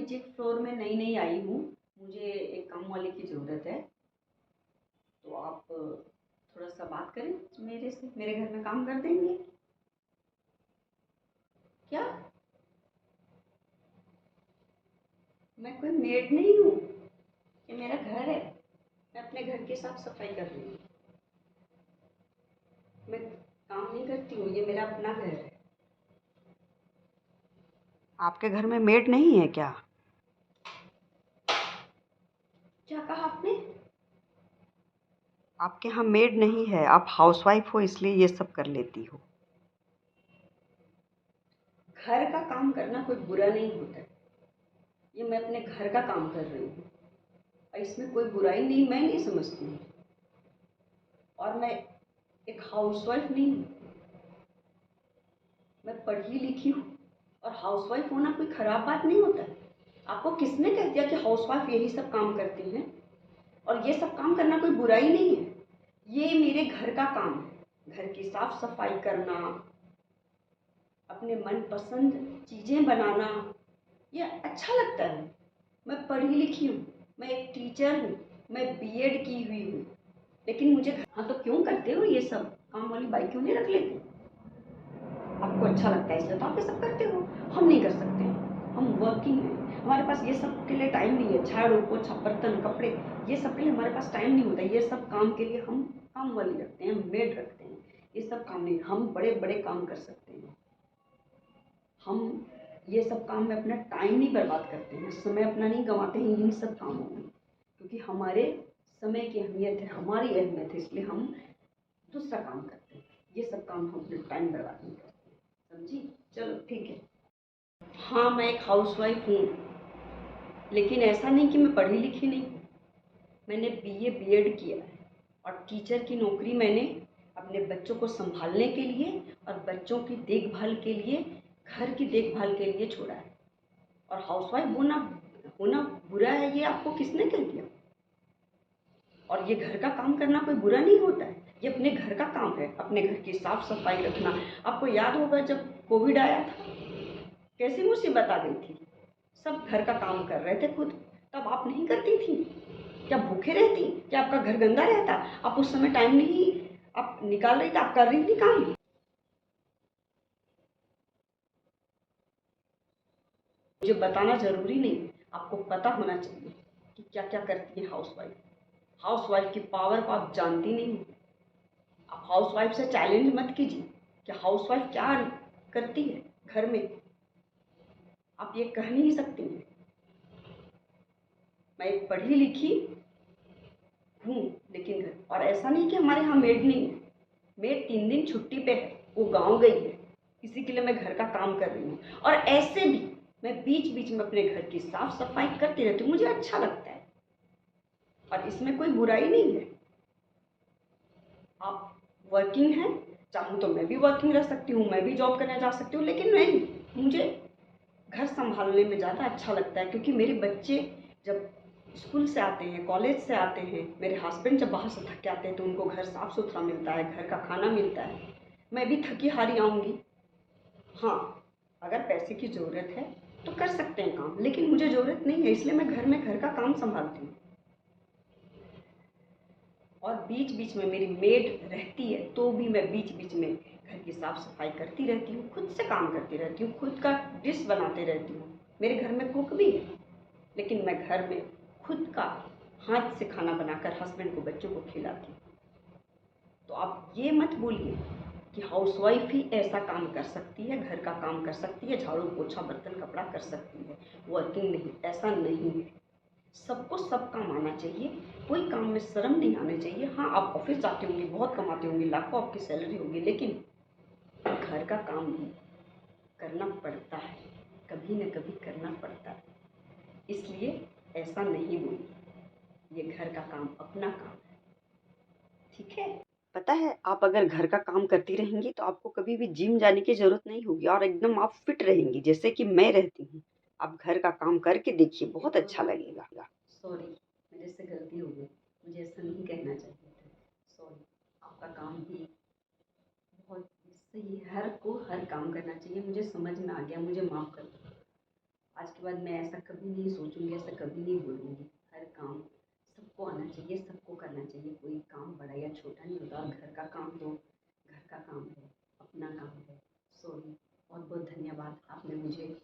नीचे फ्लोर में नई नई आई हूँ, मुझे एक काम वाले की ज़रूरत है। तो आप थोड़ा सा बात करें मेरे से, मेरे घर में काम कर देंगे क्या? मैं कोई मेड नहीं हूँ, ये मेरा घर है। मैं अपने घर की साफ सफाई कर रही हूँ। मैं काम नहीं करती हूँ, ये मेरा अपना घर है। आपके घर में मेड नहीं है क्या? क्या कहा आपने? आपके यहाँ मेड नहीं है, आप हाउसवाइफ हो इसलिए ये सब कर लेती हो। घर का काम करना कोई बुरा नहीं होता है। ये मैं अपने घर का काम कर रही हूँ और इसमें कोई बुराई नहीं, मैं नहीं समझती हूँ। और मैं एक हाउसवाइफ नहीं हूँ, मैं पढ़ी लिखी हूँ। और हाउसवाइफ होना कोई खराब बात नहीं होता है। आपको किसने कह दिया कि हाउसवाइफ यही सब काम करती हैं? और ये सब काम करना कोई बुराई नहीं है। ये मेरे घर का काम है, घर की साफ सफाई करना, अपने मनपसंद चीज़ें बनाना, ये अच्छा लगता है। मैं पढ़ी लिखी हूँ, मैं एक टीचर हूँ, मैं बीएड की हुई हूँ, लेकिन मुझे हाँ तो क्यों करते हो ये सब? काम वाली बाई क्यों नहीं रख लेते? आपको अच्छा लगता है इसलिए तो आप ये सब करते हो। हम नहीं कर सकते, हम वर्किंग हैं, हमारे पास ये सब के लिए टाइम नहीं है। झाड़ू पोछा बर्तन कपड़े ये सब के लिए हमारे पास टाइम नहीं होता। ये सब काम के लिए हम काम वाली रखते हैं, मेड रखते हैं। ये सब काम नहीं, हम बड़े बड़े काम कर सकते हैं। हम ये सब काम में अपना टाइम नहीं बर्बाद करते हैं, समय अपना नहीं गंवाते हैं इन सब कामों में, क्योंकि हमारे समय की अहमियत है, हमारी अहमियत है, इसलिए हम दूसरा काम करते हैं। ये सब काम हम अपना टाइम बर्बाद नहीं करते हैं, समझी? चलो ठीक है। हाँ मैं एक हाउसवाइफ हूँ, लेकिन ऐसा नहीं कि मैं पढ़ी लिखी नहीं हूँ। मैंने बीए बीएड किया है और टीचर की नौकरी मैंने अपने बच्चों को संभालने के लिए और बच्चों की देखभाल के लिए, घर की देखभाल के लिए छोड़ा है। और हाउसवाइफ होना होना बुरा है, ये आपको किसने कह दिया? और ये घर का काम करना कोई बुरा नहीं होता है, ये अपने घर का काम है, अपने घर की साफ सफाई रखना। आपको याद होगा जब कोविड आया था, कैसी मुसीबत आ गई थी, सब घर का काम कर रहे थे खुद, तब आप नहीं करती थी? क्या भूखे रहती? क्या आपका घर गंदा रहता? आप उस समय टाइम नहीं आप निकाल रही थी, आप कर रही थी काम। मुझे बताना जरूरी नहीं, आपको पता होना चाहिए कि क्या क्या करती है हाउसवाइफ। हाउसवाइफ की पावर को आप जानती नहीं हो। आप हाउसवाइफ से चैलेंज मत कीजिए कि हाउसवाइफ क्या करती है घर में, आप ये कह नहीं सकती हैं। मैं एक पढ़ी लिखी हूँ, लेकिन घर, और ऐसा नहीं कि हमारे यहाँ मेड नहीं है। मेड 3 दिन छुट्टी पे है, वो गाँव गई है, इसी के लिए मैं घर का काम कर रही हूँ। और ऐसे भी मैं बीच बीच में अपने घर की साफ सफाई करती रहती हूँ, मुझे अच्छा लगता है और इसमें कोई बुराई नहीं है। आप वर्किंग हैं, चाहूँ तो मैं भी वर्किंग रह सकती हूँ, मैं भी जॉब करने जा सकती हूँ, लेकिन नहीं, मुझे घर संभालने में ज़्यादा अच्छा लगता है, क्योंकि मेरे बच्चे जब स्कूल से आते हैं, कॉलेज से आते हैं, मेरे हस्बैंड जब बाहर से थक के आते हैं तो उनको घर साफ़ सुथरा मिलता है, घर का खाना मिलता है। मैं भी थकी हारी आऊँगी। हाँ, अगर पैसे की ज़रूरत है तो कर सकते हैं काम, लेकिन मुझे ज़रूरत नहीं है, इसलिए मैं घर में घर का काम संभालती हूँ। और बीच बीच में मेरी मेड रहती है तो भी मैं बीच बीच में घर की साफ सफाई करती रहती हूँ, खुद से काम करती रहती हूँ, खुद का डिश बनाते रहती हूँ। मेरे घर में कुक भी है, लेकिन मैं घर में खुद का हाथ से खाना बनाकर हस्बैंड को बच्चों को खिलाती हूँ। तो आप ये मत बोलिए कि हाउसवाइफ ही ऐसा काम कर सकती है, घर का काम कर सकती है, झाड़ू पोछा बर्तन कपड़ा कर सकती है, वर्किंग नहीं, ऐसा नहीं है। सबको सब काम आना चाहिए, कोई काम में शर्म नहीं आनी चाहिए। हाँ आप ऑफिस जाते होंगे, बहुत कमाते होंगे, लाखों आपकी सैलरी होगी, लेकिन घर का काम भी करना पड़ता है, कभी न कभी करना पड़ता है। इसलिए ऐसा नहीं बोलिए, ये घर का काम अपना काम है, ठीक है? पता है, आप अगर घर का काम करती रहेंगी तो आपको कभी भी जिम जाने की जरूरत नहीं होगी और एकदम आप फिट रहेंगी, जैसे कि मैं रहती हूँ। आप घर का काम करके देखिए, बहुत अच्छा लगेगा। सॉरी, मेरे से गलती हो गई, मुझे ऐसा नहीं कहना चाहिए था, सॉरी। आपका काम भी बहुत सही है, हर को हर काम करना चाहिए, मुझे समझ में आ गया, मुझे माफ़ कर दो। आज के बाद मैं ऐसा कभी नहीं सोचूंगी, ऐसा कभी नहीं बोलूँगी। हर काम सबको आना चाहिए, सबको करना चाहिए। कोई काम बड़ा या छोटा नहीं होता। और घर का काम तो घर का काम है, अपना काम है। सॉरी, बहुत बहुत धन्यवाद, आपने मुझे